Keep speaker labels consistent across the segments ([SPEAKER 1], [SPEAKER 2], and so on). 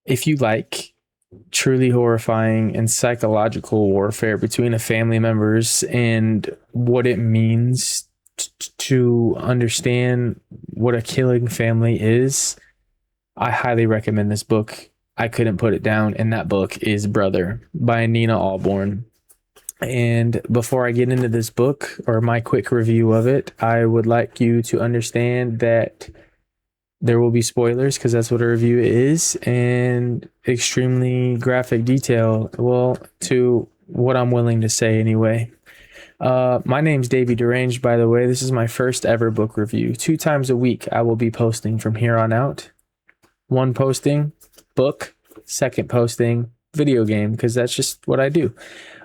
[SPEAKER 1] If you like truly horrifying and psychological warfare between a family members and what it means to understand what a killing family is, I highly recommend this book. I couldn't put it down, and that book is Brother by Nina Ahlborn. And before I get into this book or my quick review of it, I would like you to understand that there will be spoilers because that's what a review is, and extremely graphic detail. Well, to what I'm willing to say anyway. My name's Davey Deranged, by the way. This is my first ever book review. 2 times a week I will be posting from here on out. One posting, book. Second posting, video game, because that's just what I do.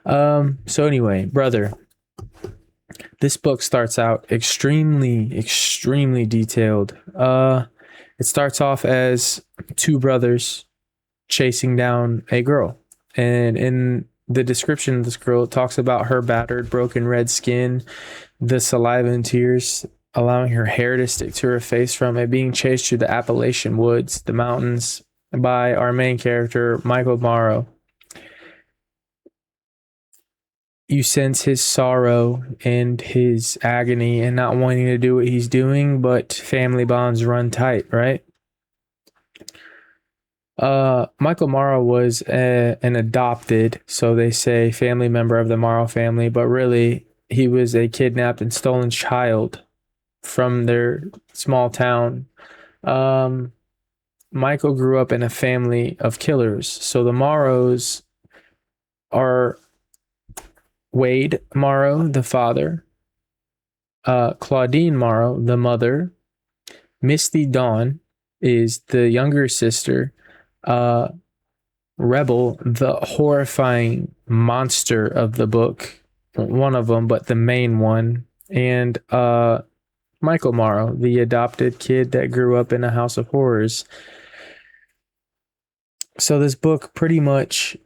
[SPEAKER 1] So anyway, Brother. This book starts out extremely detailed. It starts off as two brothers chasing down a girl. And in the description of this girl, it talks about her battered, broken red skin, the saliva and tears, allowing her hair to stick to her face from it, being chased through the Appalachian woods, the mountains, by our main character, Michael Morrow. You sense his sorrow and his agony and not wanting to do what he's doing, but family bonds run tight, right? Michael Morrow was an adopted, so they say, family member of the Morrow family, but really he was a kidnapped and stolen child from their small town. Michael grew up in a family of killers, so the Morrows are Wade Morrow, the father, Claudine Morrow, the mother, Misty Dawn is the younger sister, Rebel, the horrifying monster of the book, one of them, but the main one, and Michael Morrow, the adopted kid that grew up in a house of horrors. So this book pretty much,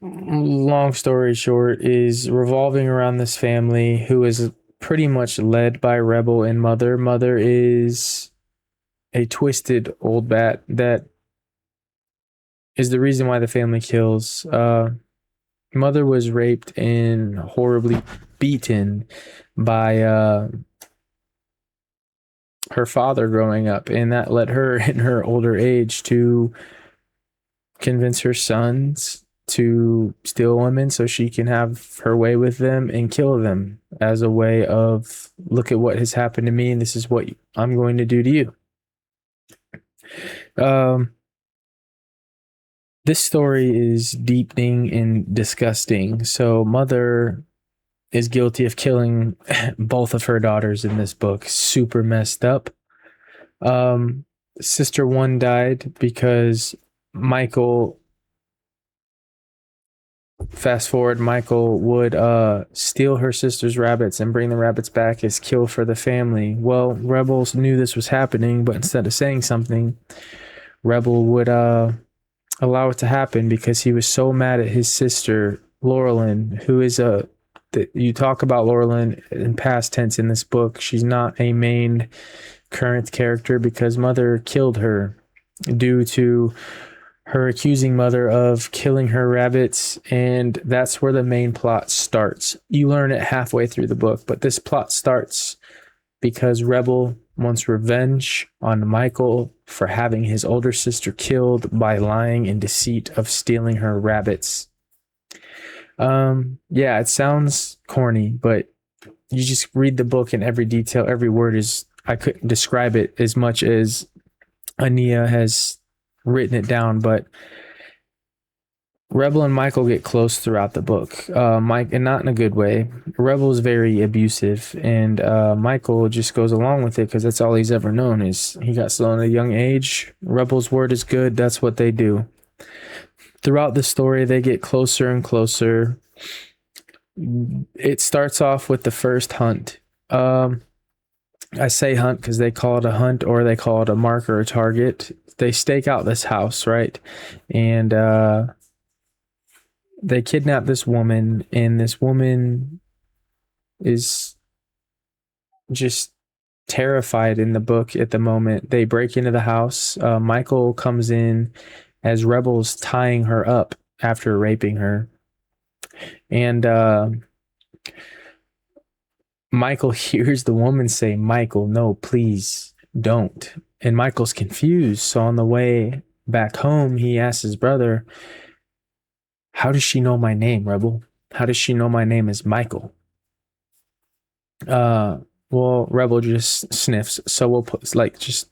[SPEAKER 1] long story short, is revolving around this family who is pretty much led by Rebel and Mother. Mother is a twisted old bat that is the reason why the family kills. Mother was raped and horribly beaten by her father growing up, and that led her in her older age to convince her sons to steal women so she can have her way with them and kill them as a way of, look at what has happened to me and this is what I'm going to do to you. This story is deepening and disgusting. So Mother is guilty of killing both of her daughters in this book. Super messed up. Sister one died because Michael, fast forward, Michael would steal her sister's rabbits and bring the rabbits back as kill for the family. Well, Rebels knew this was happening, but instead of saying something, Rebel would allow it to happen because he was so mad at his sister, Laurelyn, who is you talk about Laurelyn in past tense in this book. She's not a main current character because Mother killed her due to her accusing Mother of killing her rabbits, and that's where the main plot starts. You learn it halfway through the book, but this plot starts because Rebel wants revenge on Michael for having his older sister killed by lying and deceit of stealing her rabbits. Yeah, it sounds corny, but you just read the book and every detail, every word is, I couldn't describe it as much as Ania has written it down, but Rebel and Michael get close throughout the book. Mike, and not in a good way. Rebel is very abusive, and Michael just goes along with it because that's all he's ever known. Is he got stolen at a young age. Rebel's word is good. That's what they do. Throughout the story, they get closer and closer. It starts off with the first hunt. I say hunt because they call it a hunt or they call it a marker or target. They stake out this house, right? And they kidnap this woman, and this woman is just terrified in the book at the moment. They break into the house. Michael comes in as rebels tying her up after raping her. And Michael hears the woman say, Michael, no, please don't. And Michael's confused. So on the way back home, he asks his brother, how does she know my name, Rebel? How does she know my name is Michael? Well, Rebel just sniffs. So we'll put like just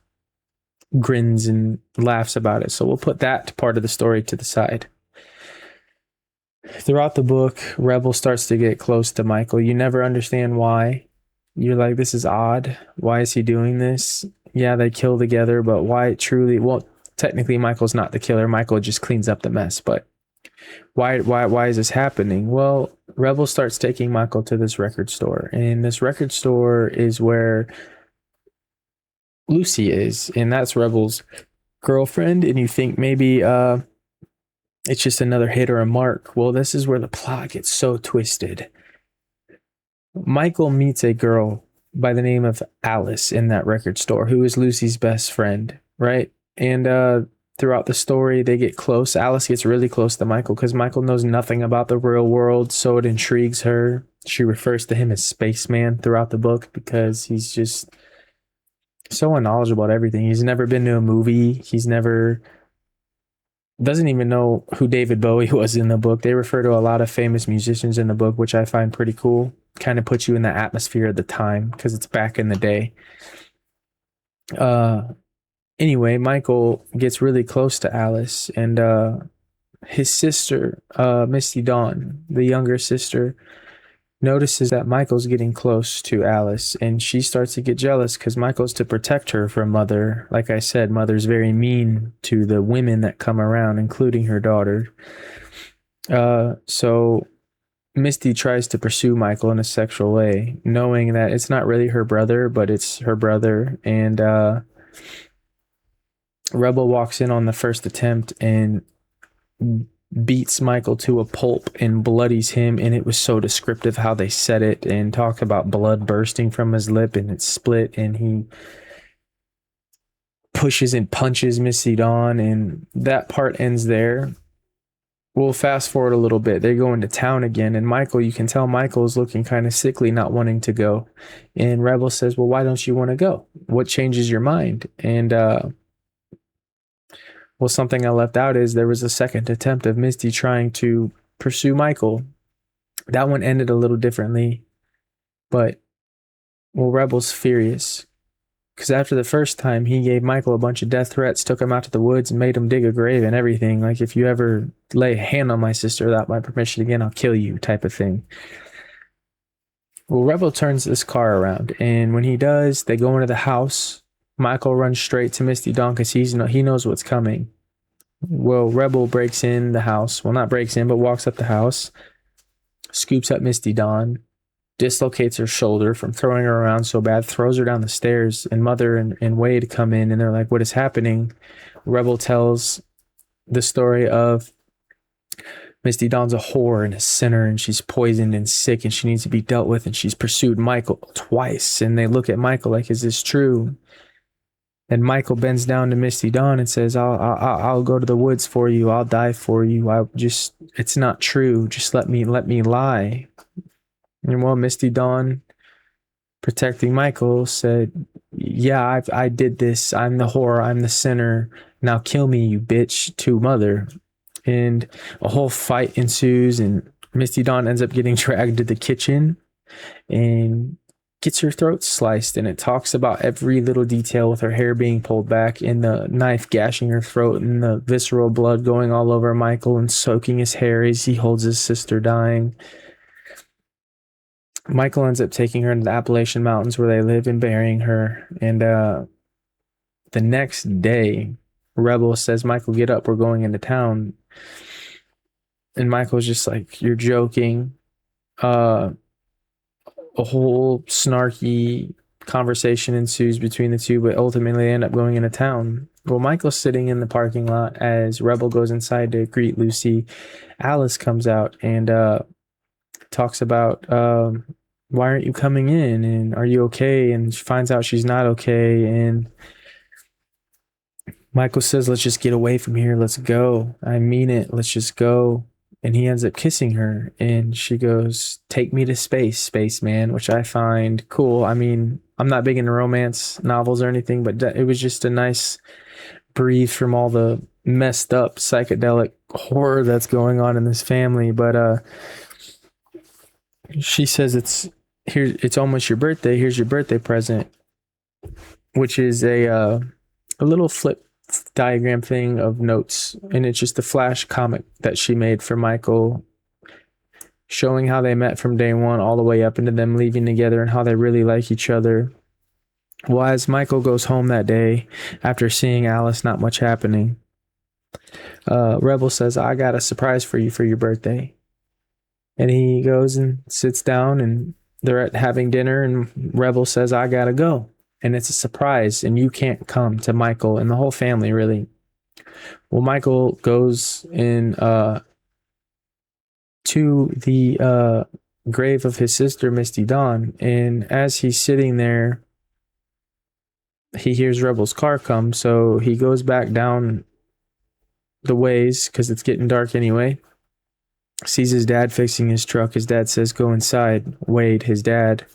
[SPEAKER 1] grins and laughs about it. So we'll put that part of the story to the side. Throughout the book, Rebel starts to get close to Michael. You never understand why. You're like, this is odd. Why is he doing this? Yeah, they kill together, but why truly? Well, technically, Michael's not the killer. Michael just cleans up the mess. But why is this happening? Well, Rebel starts taking Michael to this record store, and this record store is where Lucy is, and that's Rebel's girlfriend. And you think maybe it's just another hit or a mark. Well, this is where the plot gets so twisted. Michael meets a girl by the name of Alice in that record store, who is Lucy's best friend, right? And throughout the story, they get close. Alice gets really close to Michael because Michael knows nothing about the real world, so it intrigues her. She refers to him as Spaceman throughout the book because he's just so unknowledgeable about everything. He's never been to a movie. He's never doesn't even know who David Bowie was in the book. They refer to a lot of famous musicians in the book, which I find pretty cool. Kind of puts you in the atmosphere of the time because it's back in the day. Anyway, Michael gets really close to Alice, and his sister, Misty Dawn, the younger sister, notices that Michael's getting close to Alice, and she starts to get jealous because Michael's to protect her from Mother. Like I said, Mother's very mean to the women that come around, including her daughter. So Misty tries to pursue Michael in a sexual way, knowing that it's not really her brother, but it's her brother. And Rebel walks in on the first attempt and beats Michael to a pulp and bloodies him, and it was so descriptive how they said it and talk about blood bursting from his lip and it's split, and he pushes and punches Misty Dawn, and that part ends there. We'll fast forward a little bit. They go into town again, and Michael, you can tell Michael's looking kind of sickly, not wanting to go. And Rebel says, well, why don't you want to go? What changes your mind? And well, something I left out is there was a second attempt of Misty trying to pursue Michael. That one ended a little differently, but well, Rebel's furious because after the first time, he gave Michael a bunch of death threats, took him out to the woods, and made him dig a grave and everything. Like, if you ever lay a hand on my sister without my permission again, I'll kill you, type of thing. Well, Rebel turns this car around, and when he does, they go into the house. Michael runs straight to Misty Dawn because he knows what's coming. Well, Rebel breaks in the house. Well, not breaks in, but walks up the house, scoops up Misty Dawn, dislocates her shoulder from throwing her around so bad, throws her down the stairs, and Mother and Wade come in, and they're like, what is happening? Rebel tells the story of Misty Dawn's a whore and a sinner, and she's poisoned and sick, and she needs to be dealt with, and she's pursued Michael twice. And they look at Michael like, is this true? And Michael bends down to Misty Dawn and says, I'll go to the woods for you. I'll die for you. It's not true. Just let me lie. And well, Misty Dawn, protecting Michael, said, yeah, I did this. I'm the whore. I'm the sinner. Now kill me, you bitch, to Mother. And a whole fight ensues, and Misty Dawn ends up getting dragged to the kitchen and gets her throat sliced, and it talks about every little detail with her hair being pulled back and the knife gashing her throat and the visceral blood going all over Michael and soaking his hair as he holds his sister dying. Michael ends up taking her into the Appalachian Mountains where they live and burying her. And the next day, Rebel says, Michael, get up, we're going into town. And Michael's just like, you're joking. A whole snarky conversation ensues between the two, but ultimately they end up going into town. Well, Michael's sitting in the parking lot as Rebel goes inside to greet Lucy. Alice comes out and talks about, why aren't you coming in? And are you okay? And she finds out she's not okay. And Michael says, let's just get away from here. Let's go. I mean it. Let's just go. And he ends up kissing her. And she goes, take me to space, spaceman, which I find cool. I mean, I'm not big into romance novels or anything, but it was just a nice breathe from all the messed up psychedelic horror that's going on in this family. But she says it's almost your birthday. Here's your birthday present, which is a little flip diagram thing of notes, and it's just a flash comic that she made for Michael, showing how they met from day one all the way up into them leaving together and how they really like each other. Well, as Michael goes home that day after seeing Alice, not much happening, Rebel says, I got a surprise for you for your birthday. And he goes and sits down, and they're having dinner, and Rebel says, I gotta go. And it's a surprise, and you can't come to Michael and the whole family, really. Well, Michael goes in to the grave of his sister, Misty Dawn, and as he's sitting there, he hears Rebel's car come, so he goes back down the ways, because it's getting dark anyway. Sees his dad fixing his truck. His dad says, go inside. Wade, his dad,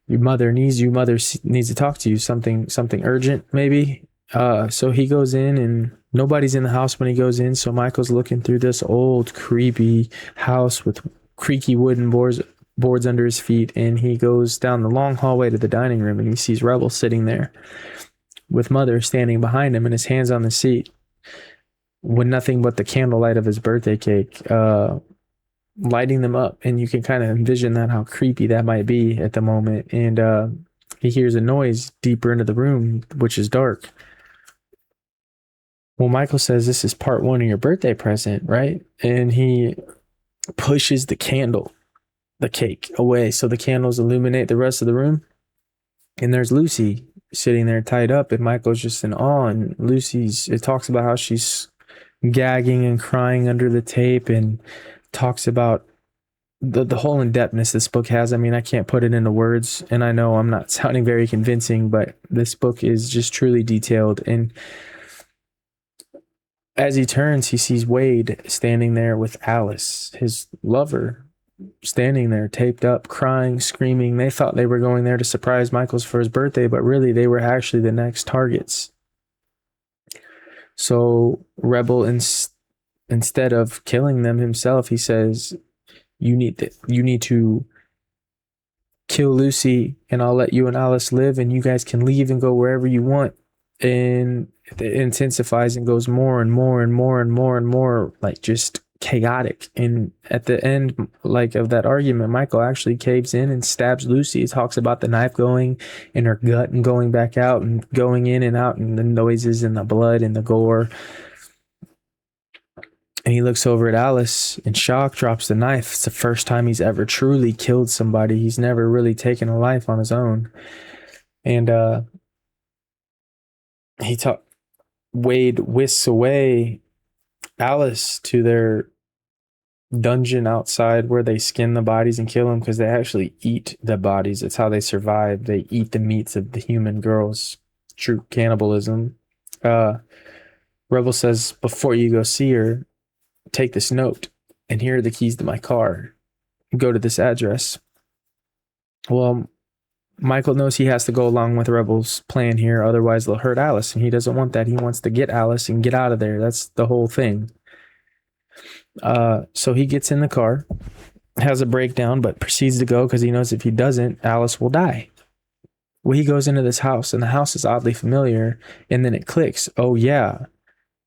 [SPEAKER 1] your mother needs you. Mother needs to talk to you. Something urgent, maybe. So he goes in, and nobody's in the house when he goes in. So Michael's looking through this old, creepy house with creaky wooden boards under his feet. And he goes down the long hallway to the dining room, and he sees Rebel sitting there with Mother standing behind him, and his hands on the seat with nothing but the candlelight of his birthday cake, lighting them up. And you can kind of envision that, how creepy that might be at the moment. And he hears a noise deeper into the room, which is dark. Well, Michael says, this is part one of your birthday present, right? And he pushes the cake away so the candles illuminate the rest of the room. And there's Lucy sitting there tied up, and Michael's just in awe. And it talks about how she's gagging and crying under the tape, and talks about the whole in-depthness this book has. I mean, I can't put it into words, and I know I'm not sounding very convincing, but this book is just truly detailed. And as he turns, he sees Wade standing there with Alice, his lover, standing there taped up, crying, screaming. They thought they were going there to surprise Michael's for his birthday, but really they were actually the next targets. So Rebel, instead of killing them himself, he says, you need to kill Lucy, and I'll let you and Alice live, and you guys can leave and go wherever you want. And it intensifies and goes more and more and more and more and more, like just chaotic. And at the end, like, of that argument, Michael actually caves in and stabs Lucy. He talks about the knife going in her gut and going back out and going in and out, and the noises and the blood and the gore. And he looks over at Alice in shock, drops the knife. It's the first time he's ever truly killed somebody. He's never really taken a life on his own. And Wade whisks away Alice to their dungeon outside, where they skin the bodies and kill them, because they actually eat the bodies. It's how they survive. They eat the meats of the human girls. True cannibalism. Rebel says, before you go see her, take this note, and here are the keys to my car. Go to this address. Well, Michael knows he has to go along with Rebel's plan here, otherwise they'll hurt Alice, and he doesn't want that. He wants to get Alice and get out of there. That's the whole thing. So he gets in the car, has a breakdown, but proceeds to go because he knows if he doesn't, Alice will die. Well, he goes into this house, and the house is oddly familiar, and then it clicks. Oh, yeah,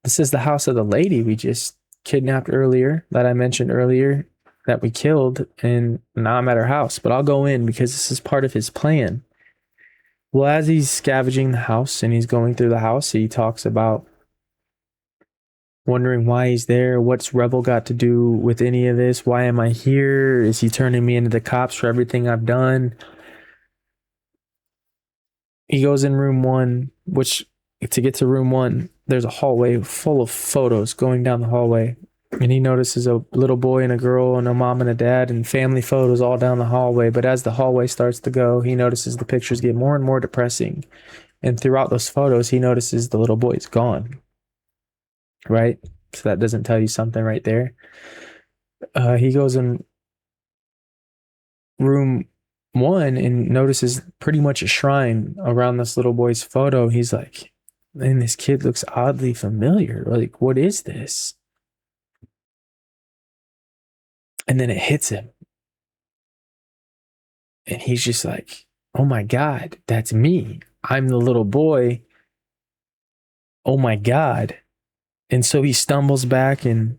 [SPEAKER 1] this is the house of the lady we just kidnapped earlier, that I mentioned earlier, that we killed, and now I'm at her house. But I'll go in because this is part of his plan. Well, as he's scavenging the house and he's going through the house, he talks about wondering why he's there. What's Rebel got to do with any of this? Why am I here? Is he turning me into the cops for everything I've done? He goes in room 1, which, to get to room 1, there's a hallway full of photos going down the hallway. And he notices a little boy and a girl and a mom and a dad and family photos all down the hallway. But as the hallway starts to go, he notices the pictures get more and more depressing. And throughout those photos, he notices the little boy's gone. Right? So that doesn't tell you something right there. He goes in room one and notices pretty much a shrine around this little boy's photo. He's like, man, this kid looks oddly familiar. Like, what is this? And then it hits him. And he's just like, oh my God, that's me. I'm the little boy. Oh my God. And so he stumbles back and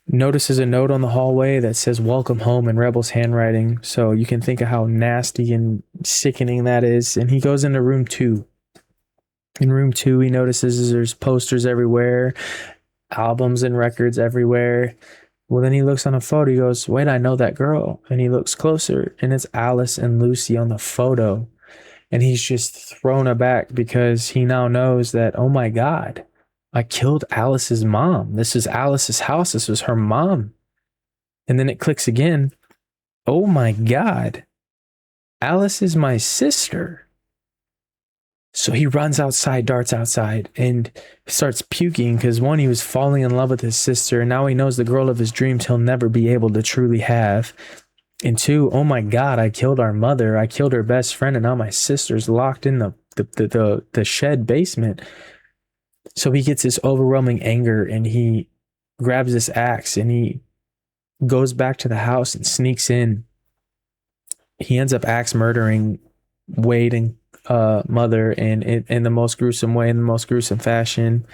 [SPEAKER 1] notices a note on the hallway that says welcome home in Rebel's handwriting. So you can think of how nasty and sickening that is. And he goes into room two. In room two, he notices there's posters everywhere, albums and records everywhere. Well, then he looks on a photo. He goes, wait, I know that girl. And he looks closer, and it's Alice and Lucy on the photo. And he's just thrown aback because he now knows that, oh my God, I killed Alice's mom. This is Alice's house. This was her mom. And then it clicks again. Oh my God, Alice is my sister. So he runs outside, darts outside, and starts puking because one, he was falling in love with his sister, and now he knows the girl of his dreams he'll never be able to truly have. And two, oh my God, I killed our mother. I killed her best friend, and now my sister's locked in the shed basement. So he gets this overwhelming anger, and he grabs this axe, and he goes back to the house and sneaks in. He ends up axe murdering Wade and mother in the most gruesome way, in the most gruesome fashion,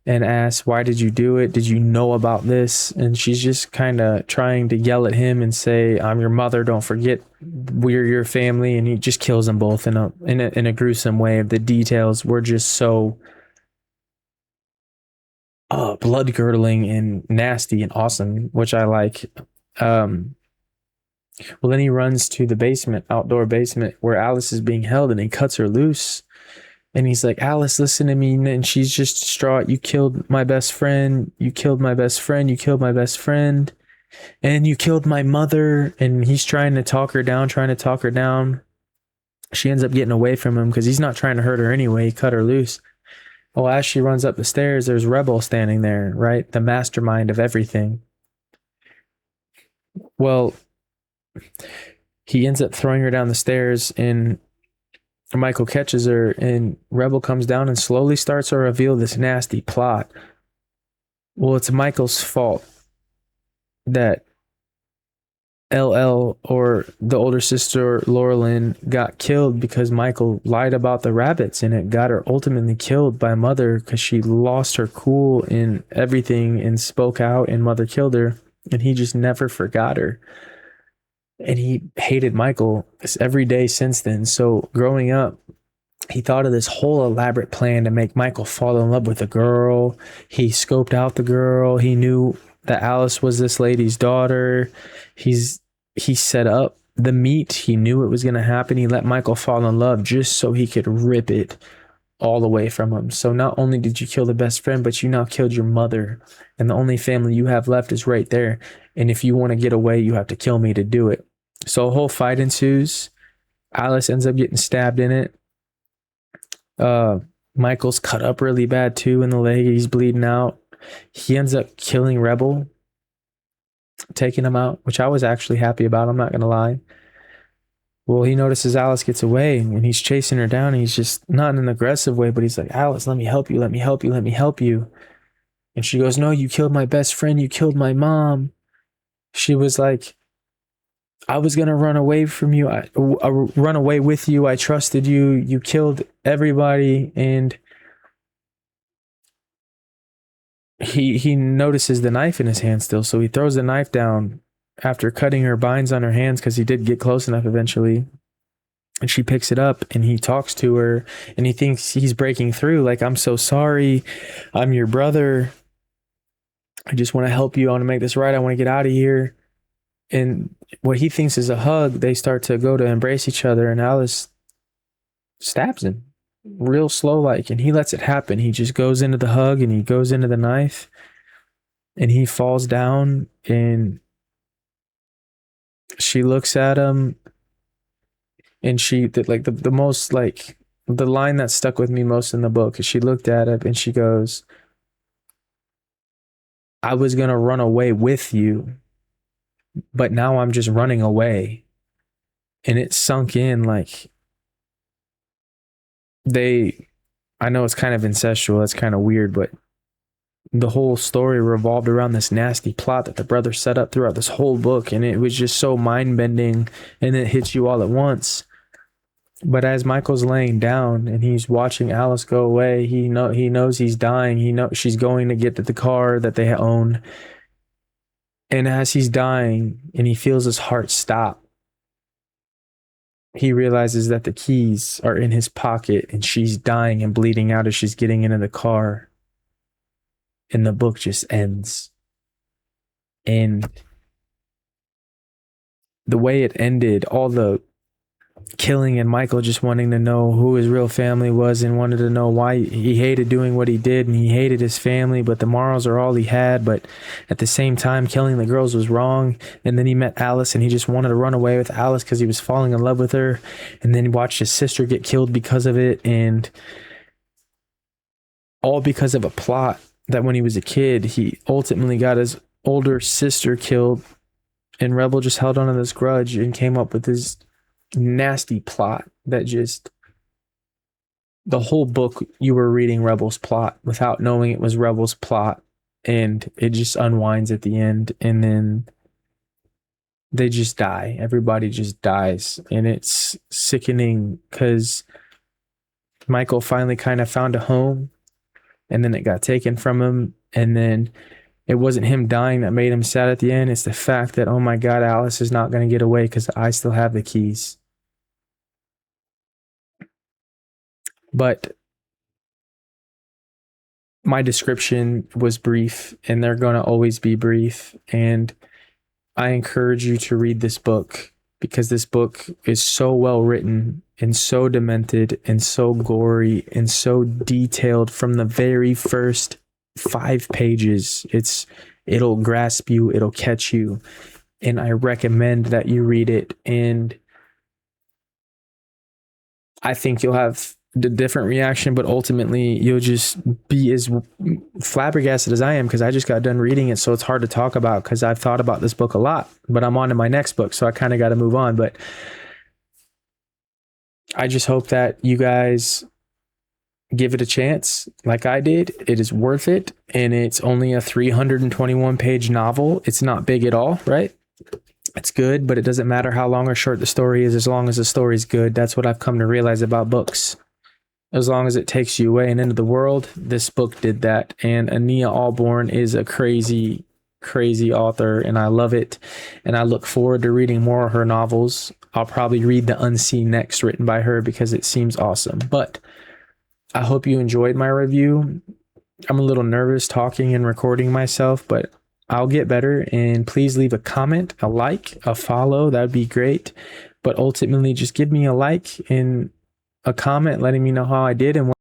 [SPEAKER 1] and asks, why did you do it? Did you know about this? And she's just kind of trying to yell at him and say, I'm your mother, don't forget we're your family. And he just kills them both in a gruesome way. The details were just so blood curdling and nasty and awesome, which I like. Well, then he runs to the basement, outdoor basement, where Alice is being held, and he cuts her loose. And he's like, Alice, listen to me. And she's just distraught. You killed my best friend. You killed my best friend. You killed my best friend. And you killed my mother. And he's trying to talk her down. She ends up getting away from him because he's not trying to hurt her anyway. He cut her loose. Well, as she runs up the stairs, there's Rebel standing there, right? The mastermind of everything. Well, he ends up throwing her down the stairs, and Michael catches her, and Rebel comes down and slowly starts to reveal this nasty plot. Well, it's Michael's fault that LL, or the older sister Laurelyn, got killed because Michael lied about the rabbits, and it got her ultimately killed by Mother because she lost her cool in everything and spoke out, and Mother killed her, and he just never forgot her. And he hated Michael every day since then. So growing up, he thought of this whole elaborate plan to make Michael fall in love with a girl. He scoped out the girl. He knew that Alice was this lady's daughter. He set up the meet. He knew it was going to happen. He let Michael fall in love just so he could rip it all away from him. So not only did you kill the best friend, but you now killed your mother. And the only family you have left is right there. And if you want to get away, you have to kill me to do it. So a whole fight ensues. Alice ends up getting stabbed in it. Michael's cut up really bad too in the leg. He's bleeding out. He ends up killing Rebel, taking him out, which I was actually happy about. I'm not going to lie. Well, he notices Alice gets away, and he's chasing her down. And he's just not in an aggressive way, but he's like, Alice, let me help you. Let me help you. Let me help you. And she goes, no, you killed my best friend. You killed my mom. She was like, I was going to run away from you. I run away with you. I trusted you. You killed everybody. And he notices the knife in his hand still. So he throws the knife down after cutting her binds on her hands, because he did get close enough eventually. And she picks it up, and he talks to her, and he thinks he's breaking through. Like, I'm so sorry. I'm your brother. I just want to help you. I want to make this right. I want to get out of here. And what he thinks is a hug, they start to go to embrace each other, and Alice stabs him real slow like, and he lets it happen. He just goes into the hug, and he goes into the knife, and he falls down, and she looks at him, and she, like, the most like the line that stuck with me most in the book is she looked at it and she goes, I was going to run away with you, but now I'm just running away. And it sunk in like I know it's kind of incestual. That's kind of weird, but the whole story revolved around this nasty plot that the brother set up throughout this whole book. And it was just so mind bending and it hits you all at once. But as Michael's laying down and he's watching Alice go away, he knows he's dying. He knows she's going to get to the car that they own. And as he's dying and he feels his heart stop, he realizes that the keys are in his pocket and she's dying and bleeding out as she's getting into the car. And the book just ends. And the way it ended, all the killing and Michael just wanting to know who his real family was and wanted to know why he hated doing what he did and he hated his family, but the morals are all he had. But at the same time, killing the girls was wrong. And then he met Alice and he just wanted to run away with Alice because he was falling in love with her. And then he watched his sister get killed because of it. And all because of a plot that when he was a kid, he ultimately got his older sister killed. And Rebel just held on to this grudge and came up with his nasty plot that just the whole book you were reading Rebel's plot without knowing it was Rebel's plot, and it just unwinds at the end, and then they just die. Everybody just dies, and it's sickening because Michael finally kind of found a home, and then it got taken from him, and then it wasn't him dying that made him sad at the end. It's the fact that, oh my God, Alice is not going to get away because I still have the keys. But my description was brief, and they're going to always be brief. And I encourage you to read this book because this book is so well written and so demented and so gory and so detailed from the very first 5 pages. It'll grasp you, it'll catch you. And I recommend that you read it. And I think you'll have the different reaction, but ultimately you'll just be as flabbergasted as I am because I just got done reading it. So it's hard to talk about because I've thought about this book a lot, but I'm on to my next book. So I kind of got to move on. But I just hope that you guys give it a chance like I did. It is worth it. And it's only a 321 page novel. It's not big at all, right? It's good, but it doesn't matter how long or short the story is as long as the story is good. That's what I've come to realize about books. As long as it takes you away and into the world, this book did that. And Ania Ahlborn is a crazy, crazy author, and I love it. And I look forward to reading more of her novels. I'll probably read The Unseen next, written by her, because it seems awesome. But I hope you enjoyed my review. I'm a little nervous talking and recording myself, but I'll get better. And please leave a comment, a like, a follow. That'd be great. But ultimately, just give me a like and a comment letting me know how I did and what